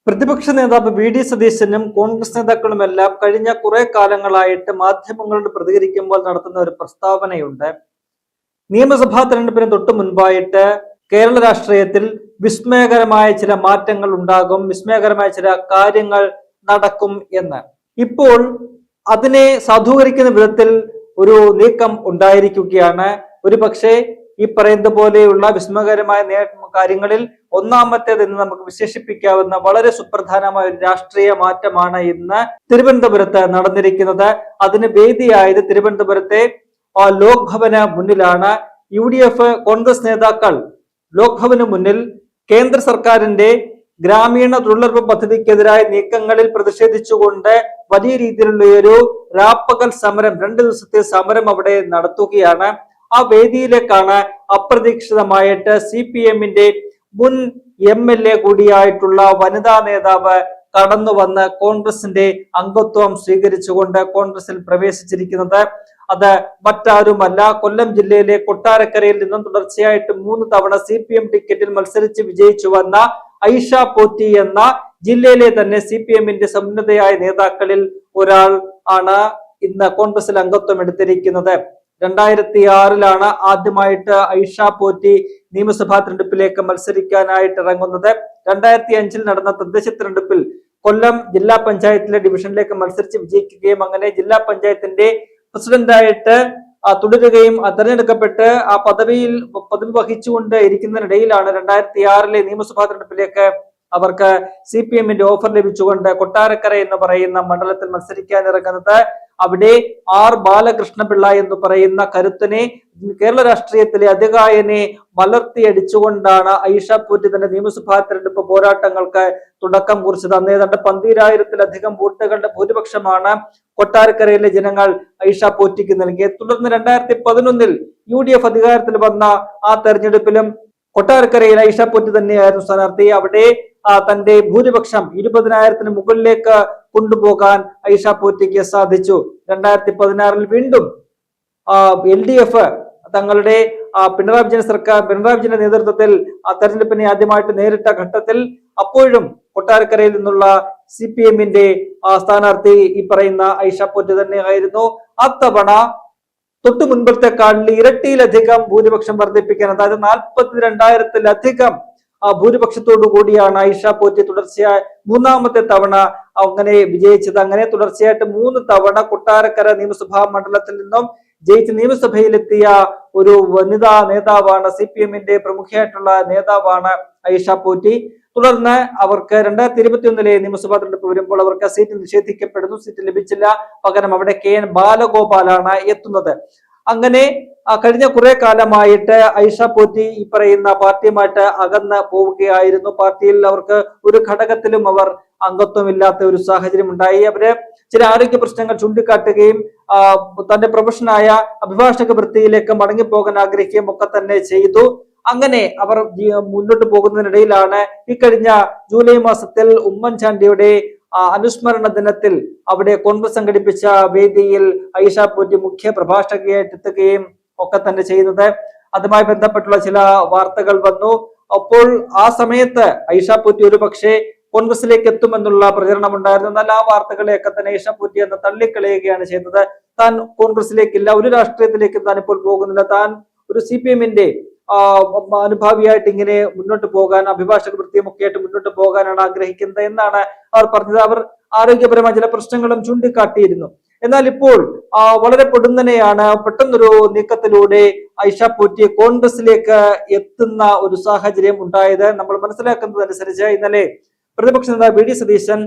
പ്രതിപക്ഷ നേതാവ് വി.ഡി. സതീശനും കോൺഗ്രസ് നേതാക്കളുമെല്ലാം കഴിഞ്ഞ കുറെ കാലങ്ങളായിട്ട് മാധ്യമങ്ങളോട് പ്രതികരിക്കുമ്പോൾ നടത്തുന്ന ഒരു പ്രസ്താവനയുണ്ട്. നിയമസഭാ തെരഞ്ഞെടുപ്പിന് തൊട്ടു മുൻപായിട്ട് കേരള രാഷ്ട്രീയത്തിൽ വിസ്മയകരമായ ചില മാറ്റങ്ങൾ ഉണ്ടാകും, വിസ്മയകരമായ ചില കാര്യങ്ങൾ നടക്കും എന്ന്. ഇപ്പോൾ അതിനെ സാധൂകരിക്കുന്ന വിധത്തിൽ ഒരു നീക്കം ഉണ്ടായിരിക്കുകയാണ്. ഒരു പക്ഷേ ഈ പറയുന്ന പോലെയുള്ള വിസ്മയകരമായ കാര്യങ്ങളിൽ ഒന്നാമത്തേത് എന്ന് നമുക്ക് വിശേഷിപ്പിക്കാവുന്ന വളരെ സുപ്രധാനമായ ഒരു രാഷ്ട്രീയ മാറ്റമാണ് ഇന്ന് തിരുവനന്തപുരത്ത് നടന്നിരിക്കുന്നത്. അതിന് വേദിയായത് തിരുവനന്തപുരത്തെ ലോക് ഭവന് മുന്നിലാണ്. UDF കോൺഗ്രസ് നേതാക്കൾ ലോക് ഭവന് മുന്നിൽ കേന്ദ്ര സർക്കാരിന്റെ ഗ്രാമീണ തൊഴിലുറപ്പ് പദ്ധതിക്കെതിരായ നീക്കങ്ങളിൽ പ്രതിഷേധിച്ചുകൊണ്ട് വലിയ രീതിയിലുള്ള ഒരു രാപ്പകൽ സമരം, 2 ദിവസത്തെ സമരം അവിടെ നടത്തുകയാണ്. ആ വേദിയിലേക്കാണ് അപ്രതീക്ഷിതമായിട്ട് CPM-ന്റെ മുൻ MLA കൂടിയായിട്ടുള്ള വനിതാ നേതാവ് കടന്നു വന്ന് കോൺഗ്രസിന്റെ അംഗത്വം സ്വീകരിച്ചുകൊണ്ട് കോൺഗ്രസിൽ പ്രവേശിച്ചിരിക്കുന്നത്. അത് മറ്റാരുമല്ല, കൊല്ലം ജില്ലയിലെ കൊട്ടാരക്കരയിൽ നിന്നും തുടർച്ചയായിട്ട് 3 തവണ CPM ടിക്കറ്റിൽ മത്സരിച്ച് വിജയിച്ചു വന്ന ഐഷ പോറ്റി എന്ന ജില്ലയിലെ തന്നെ CPM-ന്റെ സമുന്നതയായ നേതാക്കളിൽ ഒരാൾ ആണ് ഇന്ന് കോൺഗ്രസിൽ അംഗത്വം എടുത്തിരിക്കുന്നത്. 2006 ആദ്യമായിട്ട് ഐഷ പോറ്റി നിയമസഭാ തെരഞ്ഞെടുപ്പിലേക്ക് മത്സരിക്കാനായിട്ട് ഇറങ്ങുന്നത്. 2005 നടന്ന തദ്ദേശ തെരഞ്ഞെടുപ്പിൽ കൊല്ലം ജില്ലാ പഞ്ചായത്തിലെ ഡിവിഷനിലേക്ക് മത്സരിച്ച് വിജയിക്കുകയും അങ്ങനെ ജില്ലാ പഞ്ചായത്തിന്റെ പ്രസിഡന്റായിട്ട് തുടരുകയും തെരഞ്ഞെടുക്കപ്പെട്ട് ആ പദവി വഹിച്ചുകൊണ്ട് ഇരിക്കുന്നതിനിടയിലാണ് 2006 നിയമസഭാ തെരഞ്ഞെടുപ്പിലേക്ക് അവർക്ക് CPM-ന്റെ ഓഫർ ലഭിച്ചുകൊണ്ട് കൊട്ടാരക്കര എന്ന് പറയുന്ന മണ്ഡലത്തിൽ മത്സരിക്കാൻ ഇറങ്ങുന്നത്. അവിടെ R ബാലകൃഷ്ണപിള്ള എന്ന് പറയുന്ന കരുത്തനെ, കേരള രാഷ്ട്രീയത്തിലെ അതികായനെ മലർത്തിയടിച്ചുകൊണ്ടാണ് ഐഷ പോറ്റി തന്റെ നിയമസഭാ തെരഞ്ഞെടുപ്പ് പോരാട്ടങ്ങൾക്ക് തുടക്കം കുറിച്ചത്. അന്ന് ഏതാണ്ട് 12,000-ലധികം വോട്ടുകളുടെ ഭൂരിപക്ഷമാണ് കൊട്ടാരക്കരയിലെ ജനങ്ങൾ ഐഷ പോറ്റിക്ക് നൽകിയത്. തുടർന്ന് 2011 UDF അധികാരത്തിൽ വന്ന ആ തെരഞ്ഞെടുപ്പിലും കൊട്ടാരക്കരയിൽ ഐഷ പോറ്റി തന്നെയായിരുന്നു സ്ഥാനാർത്ഥി. അവിടെ തന്റെ ഭൂരിപക്ഷം 20,000-ന് മുകളിലേക്ക് കൊണ്ടുപോകാൻ ഐഷ പോറ്റിക്ക് സാധിച്ചു. 2016 വീണ്ടും LDF തങ്ങളുടെ പിണറായി വിജയന്റെ നേതൃത്വത്തിൽ തെരഞ്ഞെടുപ്പിനെ ആദ്യമായിട്ട് നേരിട്ട ഘട്ടത്തിൽ അപ്പോഴും കൊട്ടാരക്കരയിൽ നിന്നുള്ള CPM-ന്റെ സ്ഥാനാർത്ഥി ഈ പറയുന്ന ഐഷ പോറ്റി തന്നെയായിരുന്നു. അത്തവണ തൊട്ടു മുൻപത്തെക്കാളിൽ ഇരട്ടിയിലധികം ഭൂരിപക്ഷം വർദ്ധിപ്പിക്കാൻ, അതായത് 42,000-ലധികം ഭൂരിപക്ഷത്തോടു കൂടിയാണ് ഐഷ പോറ്റി തുടർച്ചയായി 3ാമത്തെ തവണ അങ്ങനെ വിജയിച്ചത്. അങ്ങനെ തുടർച്ചയായിട്ട് 3 തവണ കൊട്ടാരക്കര നിയമസഭാ മണ്ഡലത്തിൽ നിന്നും ജയിച്ച് നിയമസഭയിലെത്തിയ ഒരു വനിതാ നേതാവാണ്, CPM-ന്റെ പ്രമുഖയായിട്ടുള്ള നേതാവാണ് ഐഷ പോറ്റി. തുടർന്ന് അവർക്ക് 2021 നിയമസഭാ തെരഞ്ഞെടുപ്പ് വരുമ്പോൾ അവർക്ക് സീറ്റ് നിഷേധിക്കപ്പെടുന്നു. സീറ്റ് ലഭിച്ചില്ല. പകരം അവിടെ KN ബാലഗോപാലാണ് എത്തുന്നത്. അങ്ങനെ കഴിഞ്ഞ കുറെ കാലമായിട്ട് ഐഷ പോറ്റി ഈ പറയുന്ന പാർട്ടിയുമായിട്ട് അകന്ന് പോവുകയായിരുന്നു. പാർട്ടിയിൽ അവർക്ക് ഒരു ഘടകത്തിലും അവർ അംഗത്വമില്ലാത്ത ഒരു സാഹചര്യം ഉണ്ടായി. അവര് ചില ആരോഗ്യ പ്രശ്നങ്ങൾ ചൂണ്ടിക്കാട്ടുകയും തന്റെ പ്രൊഫഷനായ അഭിഭാഷക വൃത്തിയിലേക്ക് മടങ്ങിപ്പോകാൻ ആഗ്രഹിക്കുകയും ഒക്കെ തന്നെ ചെയ്തു. അങ്ങനെ അവർ മുന്നോട്ട് പോകുന്നതിനിടയിലാണ് ഈ കഴിഞ്ഞ ജൂലൈ മാസത്തിൽ ഉമ്മൻചാണ്ടിയുടെ അനുസ്മരണ ദിനത്തിൽ അവിടെ കോൺഗ്രസ് സംഘടിപ്പിച്ച വേദിയിൽ ഐഷ പോറ്റി മുഖ്യ പ്രഭാഷകയായിട്ട് എത്തുകയും ഒക്കെ തന്നെ ചെയ്യുന്നത്. അതുമായി ബന്ധപ്പെട്ടുള്ള ചില വാർത്തകൾ വന്നു. അപ്പോൾ ആ സമയത്ത് ഐഷ പോറ്റി ഒരു പക്ഷേ കോൺഗ്രസിലേക്ക് എത്തുമെന്നുള്ള പ്രചരണം ഉണ്ടായിരുന്നു. എന്നാൽ ആ വാർത്തകളെയൊക്കെ തന്നെ ഐഷ പോറ്റി എന്ന് തള്ളിക്കളയുകയാണ് ചെയ്തത്. താൻ കോൺഗ്രസിലേക്കില്ല, ഒരു രാഷ്ട്രീയത്തിലേക്കും താൻ ഇപ്പോൾ പോകുന്നില്ല, താൻ ഒരു CPM-ന്റെ അനുഭാവിയായിട്ട് ഇങ്ങനെ മുന്നോട്ട് പോകാൻ, അഭിഭാഷക വൃത്തിയുമൊക്കെ ആയിട്ട് മുന്നോട്ട് പോകാനാണ് ആഗ്രഹിക്കുന്നത് എന്നാണ് അവർ പറഞ്ഞത്. അവർ ആരോഗ്യപരമായ ചില പ്രശ്നങ്ങളും ചൂണ്ടിക്കാട്ടിയിരുന്നു. എന്നാൽ ഇപ്പോൾ വളരെ പൊടുന്നനെയാണ് പെട്ടെന്നൊരു നീക്കത്തിലൂടെ ഐഷ പോറ്റി കോൺഗ്രസിലേക്ക് എത്തുന്ന ഒരു സാഹചര്യം ഉണ്ടായത്. നമ്മൾ മനസ്സിലാക്കുന്നതനുസരിച്ച് ഇന്നലെ പ്രതിപക്ഷ നേതാവ് വി.ഡി. സതീശൻ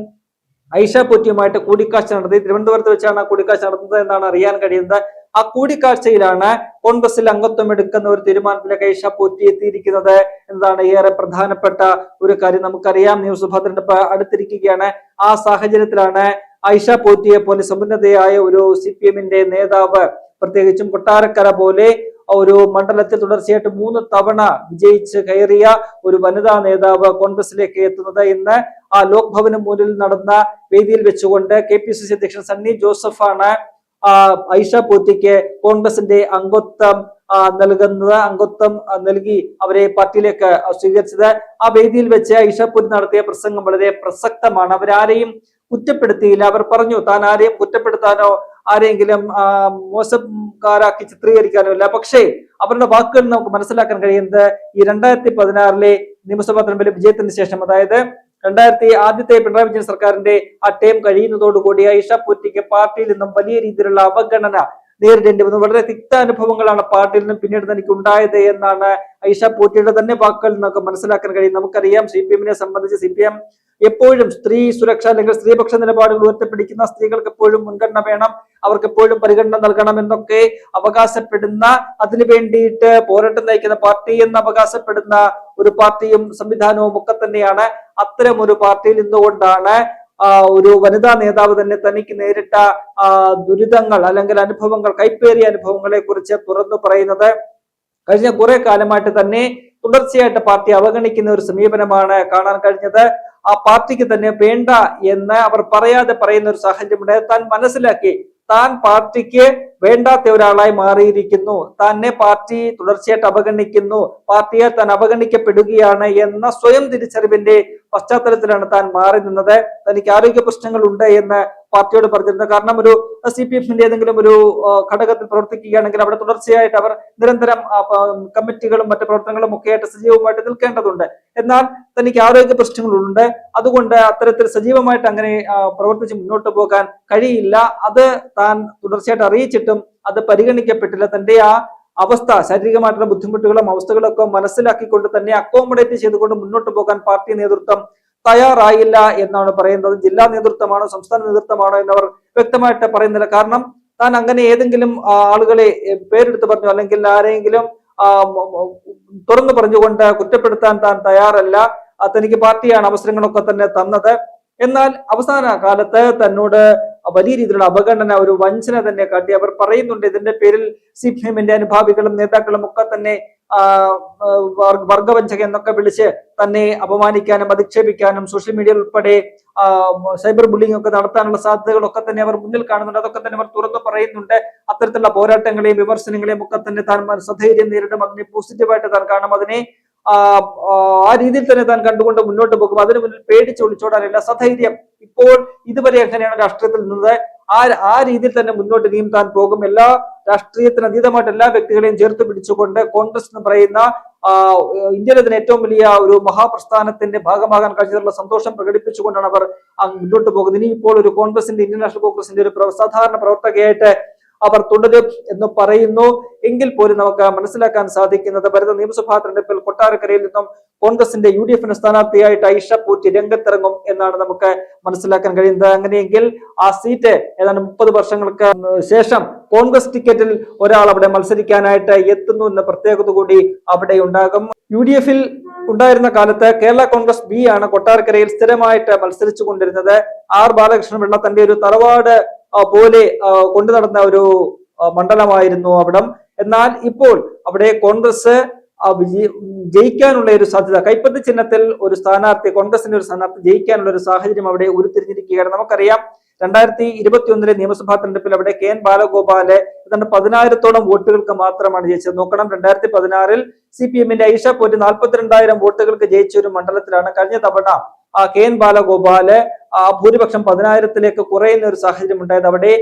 ഐഷ പോറ്റിയുമായിട്ട് കൂടിക്കാഴ്ച നടത്തി. തിരുവനന്തപുരത്ത് വെച്ചാണ് കൂടിക്കാഴ്ച നടത്തുന്നത് എന്നാണ് അറിയാൻ കഴിയുന്നത്. ആ കൂടിക്കാഴ്ചയിലാണ് കോൺഗ്രസിൽ അംഗത്വം എടുക്കുന്ന ഒരു തീരുമാനത്തിലേക്ക് ഐഷ പോറ്റി എത്തിയിരിക്കുന്നത് എന്നതാണ് ഏറെ പ്രധാനപ്പെട്ട ഒരു കാര്യം. നമുക്കറിയാം, നിയമസഭാ തെരഞ്ഞെടുപ്പ് അടുത്തിരിക്കുകയാണ്. ആ സാഹചര്യത്തിലാണ് ഐഷ പോറ്റിയെ പോലെ സമുന്നതയായ ഒരു CPM-ന്റെ നേതാവ്, പ്രത്യേകിച്ചും കൊട്ടാരക്കര പോലെ ഒരു മണ്ഡലത്തിൽ തുടർച്ചയായിട്ട് 3 തവണ വിജയിച്ച് കയറിയ ഒരു വനിതാ നേതാവ് കോൺഗ്രസിലേക്ക് എത്തുന്നത്. ഇന്ന് ലോക് ഭവന് മുന്നിൽ നടന്ന വേദിയിൽ വെച്ചുകൊണ്ട് KPCC അധ്യക്ഷൻ സണ്ണി ജോസഫാണ് ഐഷ പോറ്റിക്ക് കോൺഗ്രസിന്റെ അംഗത്വം നൽകുന്നത്, അംഗത്വം നൽകി അവരെ പാർട്ടിയിലേക്ക് സ്വീകരിച്ചത്. ആ വേദിയിൽ വെച്ച് ഐഷ പൂറ്റി നടത്തിയ പ്രസംഗം വളരെ പ്രസക്തമാണ്. അവരാരെയും കുറ്റപ്പെടുത്തിയില്ല. അവർ പറഞ്ഞു താൻ ആരെയും കുറ്റപ്പെടുത്താനോ ആരെങ്കിലും മോശക്കാരാക്കി ചിത്രീകരിക്കാനോ ഇല്ല. പക്ഷേ അവരുടെ വാക്കുകൾ നമുക്ക് മനസ്സിലാക്കാൻ കഴിയുന്നത് ഈ 2016 നിയമസഭാ തെരഞ്ഞെടുപ്പിലെ വിജയത്തിന് ശേഷം, അതായത് ആദ്യത്തെ പിണറായി വിജയൻ സർക്കാരിന്റെ ആ ടേം കഴിയുന്നതോടുകൂടി ഐഷ പൂറ്റിക്ക് പാർട്ടിയിൽ നിന്നും വലിയ രീതിയിലുള്ള അവഗണന നേരിടേണ്ടി വന്നു. വളരെ തിക്ത അനുഭവങ്ങളാണ് പാർട്ടിയിൽ നിന്നും പിന്നീട് തനിക്ക് ഉണ്ടായത് എന്നാണ് ഐഷ പൂറ്റിയുടെ തന്നെ വാക്കുകളിൽ നമുക്ക് മനസ്സിലാക്കാൻ കഴിയും. നമുക്കറിയാം CPM-നെ സംബന്ധിച്ച് CPM എപ്പോഴും സ്ത്രീ സുരക്ഷ അല്ലെങ്കിൽ സ്ത്രീപക്ഷ നിലപാടുകൾ ഉയർത്തിപ്പിടിക്കുന്ന, സ്ത്രീകൾക്ക് എപ്പോഴും മുൻഗണന വേണം, അവർക്ക് എപ്പോഴും പരിഗണന നൽകണം എന്നൊക്കെ അവകാശപ്പെടുന്ന, അതിനു വേണ്ടിയിട്ട് പോരാട്ടം നയിക്കുന്ന പാർട്ടി എന്ന് അവകാശപ്പെടുന്ന ഒരു പാർട്ടിയും സംവിധാനവും ഒക്കെ തന്നെയാണ്. അത്തരം ഒരു പാർട്ടിയിൽ നിന്നുകൊണ്ടാണ് ഒരു വനിതാ നേതാവ് തന്നെ തനിക്ക് നേരിട്ട ദുരിതങ്ങൾ അല്ലെങ്കിൽ അനുഭവങ്ങൾ, കൈപ്പേറിയ അനുഭവങ്ങളെ കുറിച്ച് തുറന്നു പറയുന്നത്. കഴിഞ്ഞ കുറെ കാലമായിട്ട് തന്നെ തുടർച്ചയായിട്ട് പാർട്ടി അവഗണിക്കുന്ന ഒരു സമീപനമാണ് കാണാൻ കഴിഞ്ഞത്. ആ പാർട്ടിക്ക് തന്നെ വേണ്ട എന്ന് അവർ പറയാതെ പറയുന്ന ഒരു സാഹചര്യമുണ്ട്. താൻ മനസ്സിലാക്കി താൻ പാർട്ടിക്ക് വേണ്ടാത്ത ഒരാളായി മാറിയിരിക്കുന്നു, തന്നെ പാർട്ടി തുടർച്ചയായിട്ട് അവഗണിക്കുന്നു, പാർട്ടിയെ താൻ അവഗണിക്കപ്പെടുകയാണ് എന്ന സ്വയം തിരിച്ചറിവിന്റെ പശ്ചാത്തലത്തിലാണ് താൻ മാറി നിന്നത്. തനിക്ക് ആരോഗ്യ പ്രശ്നങ്ങൾ ഉണ്ട് എന്ന് പാർട്ടിയോട് പറഞ്ഞിരുന്നത്. കാരണം ഒരു CPF-ന്റെ ഏതെങ്കിലും ഒരു ഘടകത്തിൽ പ്രവർത്തിക്കുകയാണെങ്കിൽ അവിടെ തുടർച്ചയായിട്ട് അവർ നിരന്തരം കമ്മിറ്റികളും മറ്റു പ്രവർത്തനങ്ങളും ഒക്കെ ആയിട്ട് സജീവമായിട്ട് നിൽക്കേണ്ടതുണ്ട്. എന്നാൽ തനിക്ക് ആരോഗ്യ പ്രശ്നങ്ങളുണ്ട്, അതുകൊണ്ട് അത്തരത്തിൽ സജീവമായിട്ട് അങ്ങനെ പ്രവർത്തിച്ച് മുന്നോട്ട് പോകാൻ കഴിയില്ല. അത് താൻ തുടർച്ചയായിട്ട് അറിയിച്ചിട്ടും അത് പരിഗണിക്കപ്പെട്ടില്ല. തന്റെ ആ അവസ്ഥ, ശാരീരികമായിട്ടുള്ള ബുദ്ധിമുട്ടുകളും അവസ്ഥകളൊക്കെ മനസ്സിലാക്കിക്കൊണ്ട് തന്നെ അക്കോമഡേറ്റ് ചെയ്തുകൊണ്ട് മുന്നോട്ട് പോകാൻ പാർട്ടി നേതൃത്വം തയ്യാറായില്ല എന്നാണ് പറയുന്നത്. ജില്ലാ നേതൃത്വമാണോ സംസ്ഥാന നേതൃത്വമാണോ എന്നവർ വ്യക്തമായിട്ട് പറയുന്നില്ല. കാരണം താൻ അങ്ങനെ ഏതെങ്കിലും ആളുകളെ പേരെടുത്ത് പറഞ്ഞു അല്ലെങ്കിൽ ആരെങ്കിലും തുറന്നു പറഞ്ഞുകൊണ്ട് കുറ്റപ്പെടുത്താൻ താൻ തയ്യാറല്ല. തനിക്ക് പാർട്ടിയാണ് അവസരങ്ങളൊക്കെ തന്നെ തന്നത്. എന്നാൽ അവസാന കാലത്ത് തന്നോട് വലിയ രീതിയിലുള്ള അവഗണന, ഒരു വഞ്ചന തന്നെ കാട്ടി. അവർ പറയുന്നുണ്ട് ഇതിന്റെ പേരിൽ CPM-ന്റെ അനുഭാവികളും നേതാക്കളും ഒക്കെ തന്നെ വർഗവഞ്ചക എന്നൊക്കെ വിളിച്ച് തന്നെ അപമാനിക്കാനും അധിക്ഷേപിക്കാനും സോഷ്യൽ മീഡിയയിൽ ഉൾപ്പെടെ സൈബർ ബുള്ളിംഗ് ഒക്കെ നടത്താനുള്ള സാധ്യതകളൊക്കെ തന്നെ അവർ മുന്നിൽ കാണുന്നുണ്ട്. അതൊക്കെ തന്നെ അവർ തുറന്നു പറയുന്നുണ്ട്. അത്തരത്തിലുള്ള പോരാട്ടങ്ങളെയും വിമർശനങ്ങളെയും ഒക്കെ തന്നെ താൻ സധൈര്യം നേരിടും, അതിനെ പോസിറ്റീവായിട്ട് താൻ കാണും, അതിനെ ആ രീതിയിൽ തന്നെ താൻ കണ്ടുകൊണ്ട് മുന്നോട്ട് പോകും. അതിന് മുന്നിൽ പേടിച്ച് ഒളിച്ചോടാനില്ല, സധൈര്യം. ഇപ്പോൾ ഇതുവരെ എങ്ങനെയാണ് രാഷ്ട്രീയത്തിൽ നിന്നത് ആ രീതിയിൽ തന്നെ മുന്നോട്ട് ഇനിയും താൻ പോകും. എല്ലാ രാഷ്ട്രീയത്തിന് അതീതമായിട്ട് എല്ലാ വ്യക്തികളെയും ചേർത്ത് പിടിച്ചുകൊണ്ട് കോൺഗ്രസ് എന്ന് പറയുന്ന ഇന്ത്യയിലെ തന്നെ ഏറ്റവും വലിയ ഒരു മഹാപ്രസ്ഥാനത്തിന്റെ ഭാഗമാകാൻ കഴിഞ്ഞതിലുള്ള സന്തോഷം പ്രകടിപ്പിച്ചുകൊണ്ടാണ് അവർ മുന്നോട്ട് പോകുന്നത്. ഇനി ഇപ്പോൾ ഒരു കോൺഗ്രസിന്റെ, ഇന്ത്യൻ നാഷണൽ കോൺഗ്രസിന്റെ ഒരു സാധാരണ പ്രവർത്തകയായിട്ട് അവർ തുടരും എന്ന് പറയുന്നു. എങ്കിൽ പോലും നമുക്ക് മനസ്സിലാക്കാൻ സാധിക്കുന്നത് വരുന്ന നിയമസഭാ തെരഞ്ഞെടുപ്പിൽ കൊട്ടാരക്കരയിൽ നിന്നും കോൺഗ്രസിന്റെ UDF സ്ഥാനാർത്ഥിയായിട്ട് ഐഷ പൂറ്റി രംഗത്തിറങ്ങും എന്നാണ് നമുക്ക് മനസ്സിലാക്കാൻ കഴിയുന്നത്. അങ്ങനെയെങ്കിൽ ആ സീറ്റ് ഏതാണ്ട് 30 വർഷങ്ങൾക്ക് ശേഷം കോൺഗ്രസ് ടിക്കറ്റിൽ ഒരാൾ അവിടെ മത്സരിക്കാനായിട്ട് എത്തുന്നു എന്ന പ്രത്യേകത കൂടി അവിടെ ഉണ്ടാകും. UDF-ൽ ഉണ്ടായിരുന്ന കാലത്ത് കേരള കോൺഗ്രസ് B ആണ് കൊട്ടാരക്കരയിൽ സ്ഥിരമായിട്ട് മത്സരിച്ചു കൊണ്ടിരുന്നത്. R ബാലകൃഷ്ണൻ പിള്ള തന്റെ ഒരു തറവാട് പോലെ കൊണ്ടു നടന്ന ഒരു മണ്ഡലമായിരുന്നു അവിടം. എന്നാൽ ഇപ്പോൾ അവിടെ കോൺഗ്രസ് ജയിക്കാനുള്ള ഒരു സാധ്യത, കൈപ്പത്തി ചിഹ്നത്തിൽ ഒരു സ്ഥാനാർത്ഥി, കോൺഗ്രസിന്റെ ഒരു സ്ഥാനാർത്ഥി ജയിക്കാനുള്ള ഒരു സാഹചര്യം അവിടെ ഉരുത്തിരിഞ്ഞിരിക്കുകയാണ്. നമുക്കറിയാം 2021 നിയമസഭാ തെരഞ്ഞെടുപ്പിൽ അവിടെ KN ബാലഗോപാല് ഏതാണ്ട് 10,000-ഓളം വോട്ടുകൾക്ക് മാത്രമാണ് ജയിച്ചത്. നോക്കണം, 2016 CPM-ന്റെ ഐഷ പൂറ്റി 42,000 വോട്ടുകൾക്ക് ജയിച്ച ഒരു മണ്ഡലത്തിലാണ് കഴിഞ്ഞ തവണ KN ബാലഗോപാല് ഭൂരിപക്ഷം 10,000-ലേക്ക് കുറയുന്ന ഒരു സാഹചര്യം ഉണ്ടായത്. അവിടെ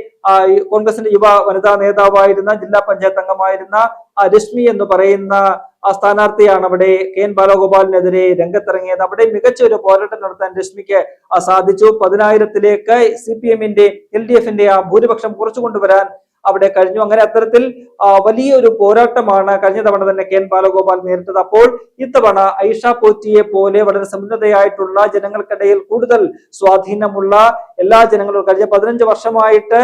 കോൺഗ്രസിന്റെ യുവ വനിതാ നേതാവായിരുന്ന, ജില്ലാ പഞ്ചായത്ത് അംഗമായിരുന്ന രശ്മി എന്ന് പറയുന്ന സ്ഥാനാർത്ഥിയാണ് അവിടെ KN ബാലഗോപാലിനെതിരെ രംഗത്തിറങ്ങിയത്. അവിടെ മികച്ച ഒരു പോരാട്ടം നടത്താൻ രശ്മിക്ക് സാധിച്ചു. 10,000-ലേക്ക് CPM-ന്റെ LDF-ന്റെ ഭൂരിപക്ഷം കുറച്ചു കൊണ്ടുവരാൻ അവിടെ കഴിഞ്ഞു. അങ്ങനെ അത്തരത്തിൽ വലിയൊരു പോരാട്ടമാണ് കഴിഞ്ഞ തവണ തന്നെ KN ബാലഗോപാൽ നേരിട്ടത്. അപ്പോൾ ഇത്തവണ ഐഷ പൂറ്റിയെ പോലെ വളരെ സമുന്നതയായിട്ടുള്ള, ജനങ്ങൾക്കിടയിൽ കൂടുതൽ സ്വാധീനമുള്ള, എല്ലാ ജനങ്ങളും കഴിഞ്ഞ 15 വർഷമായിട്ട്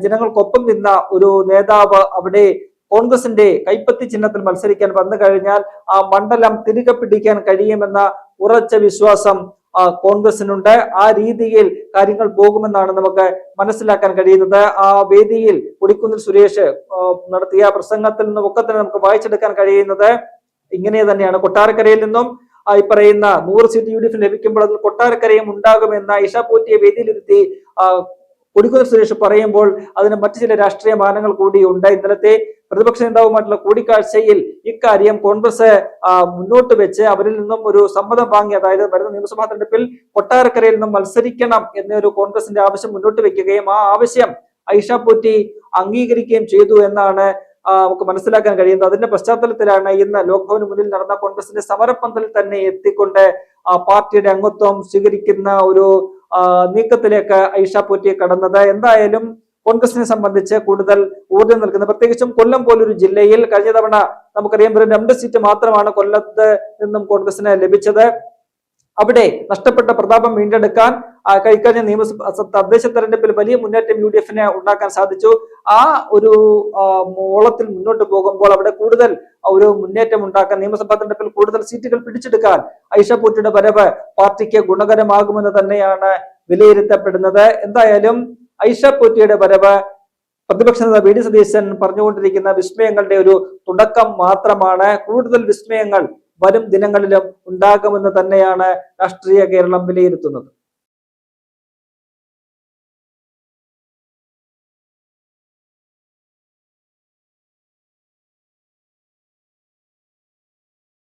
ജനങ്ങൾക്കൊപ്പം നിന്ന ഒരു നേതാവ് അവിടെ കോൺഗ്രസിന്റെ കൈപ്പത്തി ചിഹ്നത്തിൽ മത്സരിക്കാൻ വന്നു കഴിഞ്ഞാൽ ആ മണ്ഡലം തിരികെ പിടിക്കാൻ കഴിയുമെന്ന ഉറച്ച വിശ്വാസം കോൺഗ്രസിനുണ്ട്. ആ രീതിയിൽ കാര്യങ്ങൾ പോകുമെന്നാണ് നമുക്ക് മനസ്സിലാക്കാൻ കഴിയുന്നത്. ആ വേദിയിൽ കൊടിക്കുന്നിൽ സുരേഷ് നടത്തിയ പ്രസംഗത്തിൽ നിന്നും ഒക്കെ തന്നെ നമുക്ക് വായിച്ചെടുക്കാൻ കഴിയുന്നത് ഇങ്ങനെ തന്നെയാണ്. കൊട്ടാരക്കരയിൽ നിന്നും ഈ പറയുന്ന 100 സീറ്റ് UDF ലഭിക്കുമ്പോൾ അതിൽ കൊട്ടാരക്കരയും ഉണ്ടാകുമെന്ന ഐഷ പൂറ്റിയെ വേദിയിലിരുത്തി കൊടിക്കുന്നിൽ സുരേഷ് പറയുമ്പോൾ അതിന് മറ്റു ചില രാഷ്ട്രീയ മാനങ്ങൾ കൂടിയുണ്ട്. ഇന്നലത്തെ പ്രതിപക്ഷ നേതാവുമായിട്ടുള്ള കൂടിക്കാഴ്ചയിൽ ഇക്കാര്യം കോൺഗ്രസ് മുന്നോട്ട് വെച്ച് അവരിൽ നിന്നും ഒരു സമ്മതം വാങ്ങി, അതായത് വരുന്ന നിയമസഭാ തെരഞ്ഞെടുപ്പിൽ കൊട്ടാരക്കരയിൽ നിന്നും മത്സരിക്കണം എന്നൊരു കോൺഗ്രസിന്റെ ആവശ്യം മുന്നോട്ട് വെക്കുകയും ആ ആവശ്യം ഐഷ പോറ്റി അംഗീകരിക്കുകയും ചെയ്തു എന്നാണ് നമുക്ക് മനസ്സിലാക്കാൻ കഴിയുന്നത്. അതിന്റെ പശ്ചാത്തലത്തിലാണ് ഇന്ന് ലോക്ഭവന് മുന്നിൽ നടന്ന കോൺഗ്രസിന്റെ സമരപ്പന്തലിൽ തന്നെ എത്തിക്കൊണ്ട് പാർട്ടിയുടെ അംഗത്വം സ്വീകരിക്കുന്ന ഒരു നീക്കത്തിലേക്ക് ഐഷ പോറ്റിയെ കടന്നത്. എന്തായാലും കോൺഗ്രസിനെ സംബന്ധിച്ച് കൂടുതൽ ഊർജ്ജം നൽകുന്നത്, പ്രത്യേകിച്ചും കൊല്ലം പോലൊരു ജില്ലയിൽ കഴിഞ്ഞ തവണ നമുക്കറിയാം വെറും 2 സീറ്റ് മാത്രമാണ് കൊല്ലത്ത് നിന്നും കോൺഗ്രസിന് ലഭിച്ചത്. അവിടെ നഷ്ടപ്പെട്ട പ്രതാപം വീണ്ടെടുക്കാൻ കഴിഞ്ഞ തദ്ദേശ തെരഞ്ഞെടുപ്പിൽ വലിയ മുന്നേറ്റം UDF-ന് ഉണ്ടാക്കാൻ സാധിച്ചു. ആ ഒരു ഓളത്തിൽ മുന്നോട്ട് പോകുമ്പോൾ അവിടെ കൂടുതൽ ഒരു മുന്നേറ്റം ഉണ്ടാക്കാൻ, നിയമസഭാ തെരഞ്ഞെടുപ്പിൽ കൂടുതൽ സീറ്റുകൾ പിടിച്ചെടുക്കാൻ ഐഷ പോറ്റിയുടെ വരവ് പാർട്ടിക്ക് ഗുണകരമാകുമെന്ന് തന്നെയാണ് വിലയിരുത്തപ്പെടുന്നത്. എന്തായാലും ഐഷ പോറ്റിയുടെ വരവ് പ്രതിപക്ഷ നേതാവ് VD സതീശൻ പറഞ്ഞുകൊണ്ടിരിക്കുന്ന വിസ്മയങ്ങളുടെ ഒരു തുടക്കം മാത്രമാണ്. കൂടുതൽ വിസ്മയങ്ങൾ വരും ദിനങ്ങളിലും ഉണ്ടാകുമെന്ന് തന്നെയാണ് രാഷ്ട്രീയ കേരളം വിലയിരുത്തുന്നത്.